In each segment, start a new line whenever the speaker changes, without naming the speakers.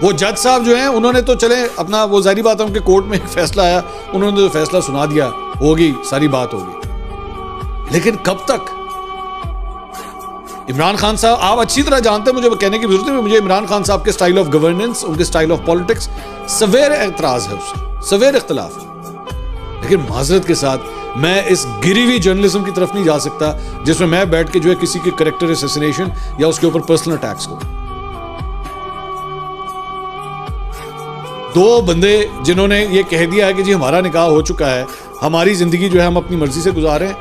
وہ جج صاحب جو ہیں انہوں نے تو چلے اپنا وہ ظاہری بات ہے ان کے کورٹ میں ایک فیصلہ آیا, انہوں نے تو فیصلہ سنا دیا, ہوگی ساری بات ہوگی. لیکن کب تک؟ عمران خان صاحب آپ اچھی طرح جانتے ہیں, مجھے کہنے کی ضرورت ہے, مجھے عمران خان صاحب کے سٹائل آف گورننس, ان کے سٹائل آف پالیٹکس سویر اعتراض ہے, اس سے سویر اختلاف ہے. لیکن معذرت کے ساتھ میں اس گری ہوئی جرنلزم کی طرف نہیں جا سکتا جس میں میں بیٹھ کے جو ہے کسی کی کریکٹر اسیسینیشن یا اس کے اوپر پرسنل اٹیکس کو. دو بندے جنہوں نے یہ کہہ دیا ہے کہ جی ہمارا نکاح ہو چکا ہے, ہماری زندگی جو ہے ہم اپنی مرضی سے گزاریں,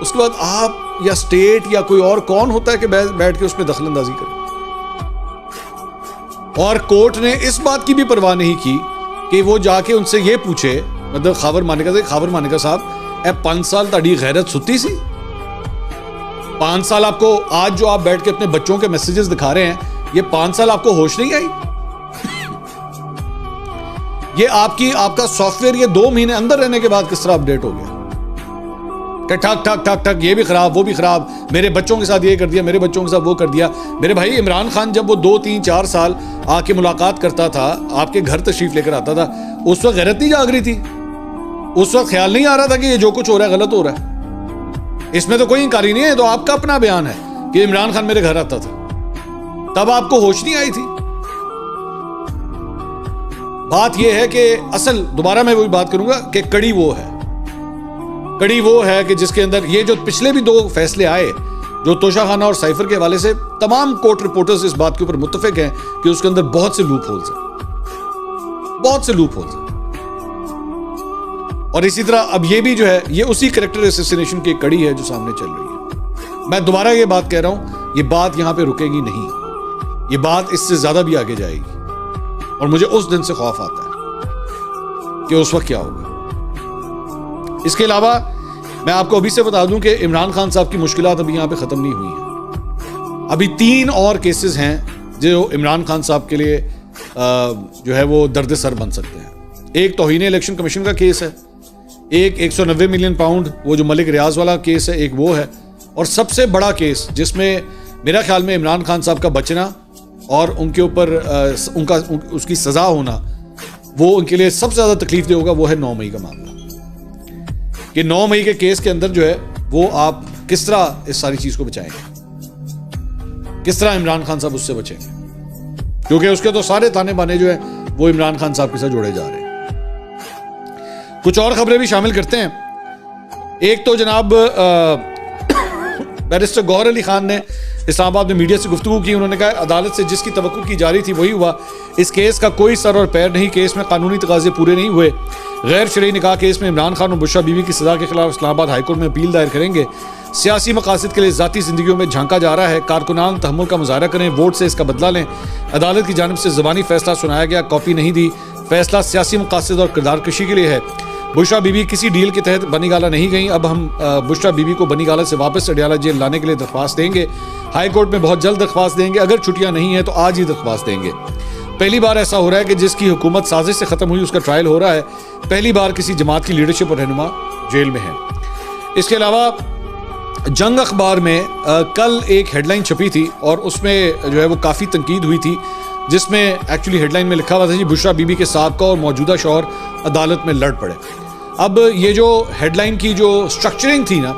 اس کے بعد آپ یا اسٹیٹ یا کوئی اور کون ہوتا ہے کہ بیٹھ کے اس پہ دخل اندازی کرے؟ اور کورٹ نے اس بات کی بھی پرواہ نہیں کی کہ وہ جا کے ان سے یہ پوچھے, مطلب خاور مانیکا صاحب, 5 سال تاڑی غیرت ستی سی, 5 سال آپ کو آج جو آپ بیٹھ کے اپنے بچوں کے میسیجز دکھا رہے ہیں, یہ 5 سال آپ کو ہوش نہیں آئی؟ یہ آپ کا سافٹ ویئر یہ 2 مہینے اندر رہنے کے بعد کس طرح اپڈیٹ ہو گیا کہ ٹھک ٹھک ٹھک ٹھک یہ بھی خراب وہ بھی خراب, میرے بچوں کے ساتھ یہ کر دیا, میرے بچوں کے ساتھ وہ کر دیا. میرے بھائی عمران خان جب وہ 2 3 4 سال آ کے ملاقات کرتا تھا, آپ کے گھر تشریف لے کر آتا تھا, اس وقت غیرت نہیں جاگ رہی تھی؟ اس وقت خیال نہیں آ رہا تھا کہ یہ جو کچھ ہو رہا ہے غلط ہو رہا ہے؟ اس میں تو کوئی انکاری نہیں ہے, تو آپ کا اپنا بیان ہے کہ عمران خان میرے گھر آتا تھا, تب آپ کو ہوش نہیں آئی تھی. بات یہ ہے کہ اصل دوبارہ میں وہی بات کروں گا کہ کڑی وہ ہے کہ جس کے اندر یہ جو پچھلے بھی 2 فیصلے آئے جو توشہ خانہ اور سائفر کے حوالے سے, تمام کورٹ رپورٹرز اس بات کے اوپر متفق ہیں کہ اس کے اندر بہت سے لوپ ہولز ہیں. اور اسی طرح اب یہ بھی جو ہے یہ اسی کریکٹر اسیسینیشن کی کڑی ہے جو سامنے چل رہی ہے. میں دوبارہ یہ بات کہہ رہا ہوں, یہ بات یہاں پہ رکے گی نہیں, یہ بات اس سے زیادہ بھی آگے جائے گی, اور مجھے اس دن سے خوف آتا ہے کہ اس وقت کیا ہوگا. اس کے علاوہ میں آپ کو ابھی سے بتا دوں کہ عمران خان صاحب کی مشکلات ابھی یہاں پہ ختم نہیں ہوئی ہیں. ابھی 3 اور کیسز ہیں جو عمران خان صاحب کے لیے جو ہے وہ درد سر بن سکتے ہیں. ایک توہین الیکشن کمیشن کا کیس ہے, ایک 190 ملین پاؤنڈ وہ جو ملک ریاض والا کیس ہے, ایک وہ ہے, اور سب سے بڑا کیس جس میں میرا خیال میں عمران خان صاحب کا بچنا اور ان کے اوپر اس کی سزا ہونا وہ ان کے لیے سب سے زیادہ تکلیف دہ ہوگا, وہ ہے 9 مئی کا معاملہ. کہ 9 مئی کے کیس کے اندر جو ہے وہ آپ کس طرح اس ساری چیز کو بچائیں گے, کس طرح عمران خان صاحب اس سے بچیں گے, کیونکہ اس کے تو سارے تانے بانے جو ہیں وہ عمران خان صاحب کے ساتھ جوڑے جا رہے ہیں. کچھ اور خبریں بھی شامل کرتے ہیں. ایک تو جناب بیرسٹر گوہر علی خان نے اسلام آباد میں میڈیا سے گفتگو کی. انہوں نے کہا عدالت سے جس کی توقع کی جا رہی تھی وہی ہوا, اس کیس کا کوئی سر اور پیر نہیں, کیس میں قانونی تقاضے پورے نہیں ہوئے. غیر شرعی نکاح کیس میں عمران خان اور بشرا بی بی کی سزا کے خلاف اسلام آباد ہائی کورٹ میں اپیل دائر کریں گے. سیاسی مقاصد کے لیے ذاتی زندگیوں میں جھانکا جا رہا ہے, کارکنان تحمل کا مظاہرہ کریں, ووٹ سے اس کا بدلہ لیں. عدالت کی جانب سے زبانی فیصلہ سنایا گیا, کاپی نہیں دی, فیصلہ سیاسی مقاصد اور کردار کشی کے لیے ہے. بشرا بی بی کسی ڈیل کے تحت بنی گالا نہیں گئیں, اب ہم بشرا بی بی کو بنی گالا سے واپس اڈیالہ جیل لانے کے لیے درخواست دیں گے. ہائی کورٹ میں بہت جلد درخواست دیں گے, اگر چھٹیاں نہیں ہیں تو آج ہی درخواست دیں گے. پہلی بار ایسا ہو رہا ہے کہ جس کی حکومت سازش سے ختم ہوئی اس کا ٹرائل ہو رہا ہے. پہلی بار کسی جماعت کی لیڈرشپ اور رہنما جیل میں ہے. اس کے علاوہ جنگ اخبار میں کل ایک ہیڈ لائن چھپی تھی اور اس میں جو ہے وہ کافی تنقید ہوئی تھی, جس میں ایکچولی ہیڈ لائن میں لکھا ہوا تھا جی بشرا بی بی کے سابقہ اور موجودہ شوہر عدالت میں لڑ پڑے. اب یہ جو ہیڈ لائن کی جو سٹرکچرنگ تھی نا,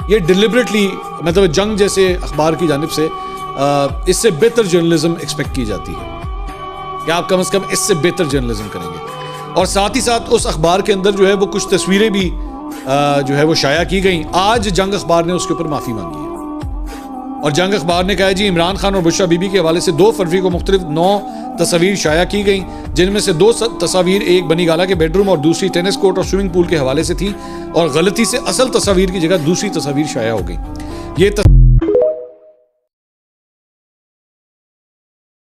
یہ ڈیلیبریٹلی مطلب جنگ جیسے اخبار کی جانب سے اس سے بہتر جرنلزم ایکسپیکٹ کی جاتی ہے کہ آپ کم از کم اس سے بہتر جرنلزم کریں گے. اور ساتھ ہی ساتھ اس اخبار کے اندر جو ہے وہ کچھ تصویریں بھی جو ہے وہ شائع کی گئیں. آج جنگ اخبار نے اس کے اوپر معافی مانگی ہے اور جنگ اخبار نے کہا جی عمران خان اور بشرا بی بی کے حوالے سے 2 فروری کو مختلف 9 تصاویر شائع کی گئیں, جن میں سے 2 تصاویر ایک بنی گالا کے بیڈ روم اور دوسری ٹینس کورٹ اور سوئمنگ پول کے حوالے سے تھیں, اور غلطی سے اصل تصاویر کی جگہ دوسری تصاویر شائع ہو گئیں. یہ